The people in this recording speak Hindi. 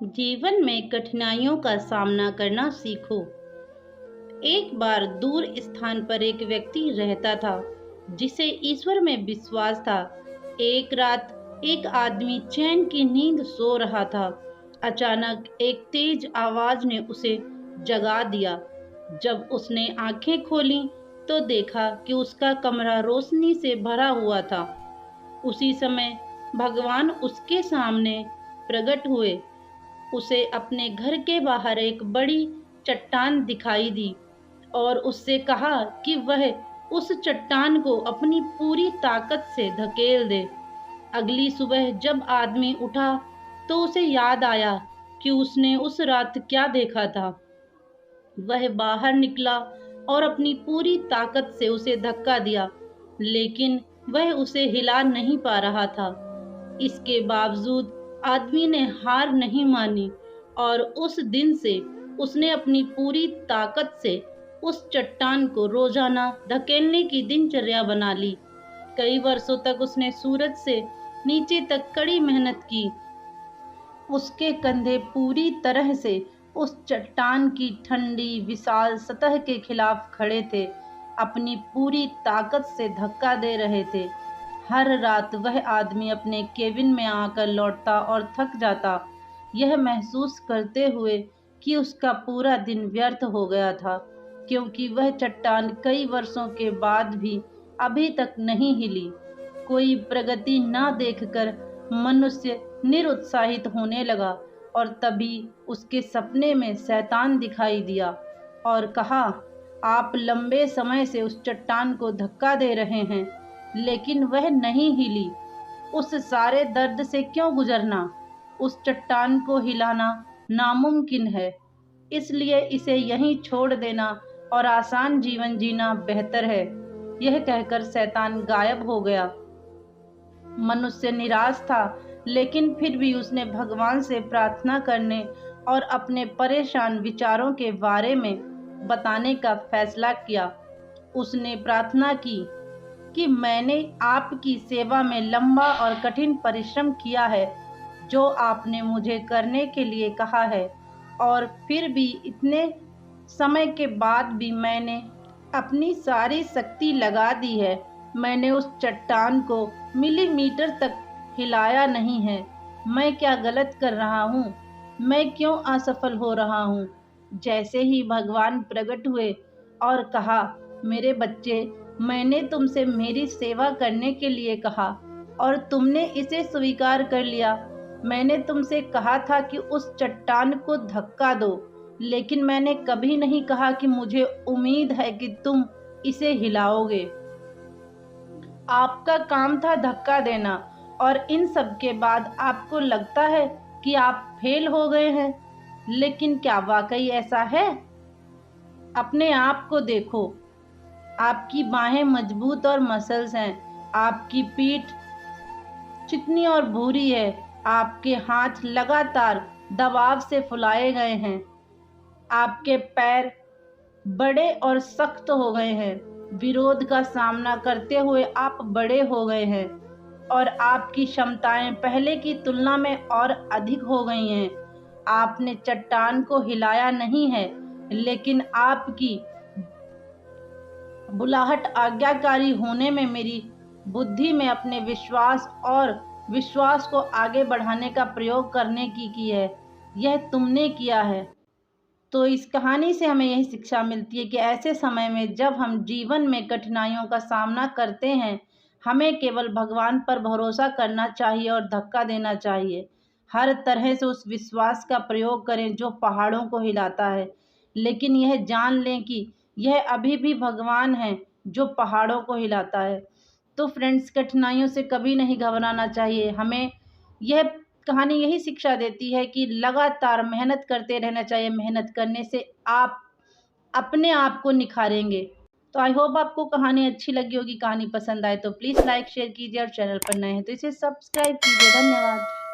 जीवन में कठिनाइयों का सामना करना सीखो। एक बार दूर स्थान पर एक व्यक्ति रहता था जिसे ईश्वर में विश्वास था। एक रात एक आदमी चैन की नींद सो रहा था। अचानक एक तेज आवाज ने उसे जगा दिया। जब उसने आंखें खोलीं तो देखा कि उसका कमरा रोशनी से भरा हुआ था। उसी समय भगवान उसके सामने प्रकट हुए। उसे अपने घर के बाहर एक बड़ी चट्टान दिखाई दी और उससे कहा कि वह उस चट्टान को अपनी पूरी ताकत से धकेल दे। अगली सुबह जब आदमी उठा तो उसे याद आया कि उसने उस रात क्या देखा था। वह बाहर निकला और अपनी पूरी ताकत से उसे धक्का दिया, लेकिन वह उसे हिला नहीं पा रहा था। इसके बावजूद आदमी ने हार नहीं मानी और उस दिन से उसने अपनी पूरी ताकत से उस चट्टान को रोजाना धकेलने की दिनचर्या बना ली। कई वर्षों तक उसने सूरज से नीचे तक कड़ी मेहनत की। उसके कंधे पूरी तरह से उस चट्टान की ठंडी विशाल सतह के खिलाफ खड़े थे, अपनी पूरी ताकत से धक्का दे रहे थे। हर रात वह आदमी अपने केबिन में आकर लौटता और थक जाता, यह महसूस करते हुए कि उसका पूरा दिन व्यर्थ हो गया था, क्योंकि वह चट्टान कई वर्षों के बाद भी अभी तक नहीं हिली। कोई प्रगति न देखकर मनुष्य निरुत्साहित होने लगा और तभी उसके सपने में शैतान दिखाई दिया और कहा, आप लंबे समय से उस चट्टान को धक्का दे रहे हैं, लेकिन वह नहीं हिली। उस सारे दर्द से क्यों गुजरना? उस चट्टान को हिलाना नामुमकिन है, इसलिए इसे यहीं छोड़ देना और आसान जीवन जीना बेहतर है। यह कहकर शैतान गायब हो गया। मनुष्य निराश था, लेकिन फिर भी उसने भगवान से प्रार्थना करने और अपने परेशान विचारों के बारे में बताने का फैसला किया। उसने प्रार्थना की कि मैंने आपकी सेवा में लंबा और कठिन परिश्रम किया है, जो आपने मुझे करने के लिए कहा है, और फिर भी इतने समय के बाद भी मैंने अपनी सारी शक्ति लगा दी है। मैंने उस चट्टान को मिलीमीटर तक हिलाया नहीं है। मैं क्या गलत कर रहा हूँ? मैं क्यों असफल हो रहा हूँ? जैसे ही भगवान प्रकट हुए और कहा, मेरे बच्चे, मैंने तुमसे मेरी सेवा करने के लिए कहा और तुमने इसे स्वीकार कर लिया। मैंने तुमसे कहा था कि उस चट्टान को धक्का दो, लेकिन मैंने कभी नहीं कहा कि मुझे उम्मीद है कि तुम इसे हिलाओगे। आपका काम था धक्का देना, और इन सब के बाद आपको लगता है कि आप फेल हो गए हैं। लेकिन क्या वाकई ऐसा है? अपने आप को देखो। आपकी बाहें मजबूत और मसल्स हैं, आपकी पीठ चिकनी और भूरी है, आपके हाथ लगातार दबाव से फुलाए गए हैं, आपके पैर बड़े और सख्त हो गए हैं। विरोध का सामना करते हुए आप बड़े हो गए हैं और आपकी क्षमताएं पहले की तुलना में और अधिक हो गई हैं। आपने चट्टान को हिलाया नहीं है, लेकिन आपकी बुलाहट आज्ञाकारी होने में, मेरी बुद्धि में अपने विश्वास को आगे बढ़ाने का प्रयोग करने की है। यह तुमने किया है। तो इस कहानी से हमें यही शिक्षा मिलती है कि ऐसे समय में जब हम जीवन में कठिनाइयों का सामना करते हैं, हमें केवल भगवान पर भरोसा करना चाहिए और धक्का देना चाहिए। हर तरह से उस विश्वास का प्रयोग करें जो पहाड़ों को हिलाता है, लेकिन यह जान लें कि यह अभी भी भगवान है जो पहाड़ों को हिलाता है। तो फ्रेंड्स, कठिनाइयों से कभी नहीं घबराना चाहिए। हमें यह कहानी यही शिक्षा देती है कि लगातार मेहनत करते रहना चाहिए। मेहनत करने से आप अपने आप को निखारेंगे। तो आई होप आपको कहानी अच्छी लगी होगी। कहानी पसंद आए तो प्लीज़ लाइक शेयर कीजिए और चैनल पर नए हैं तो इसे सब्सक्राइब कीजिए। धन्यवाद।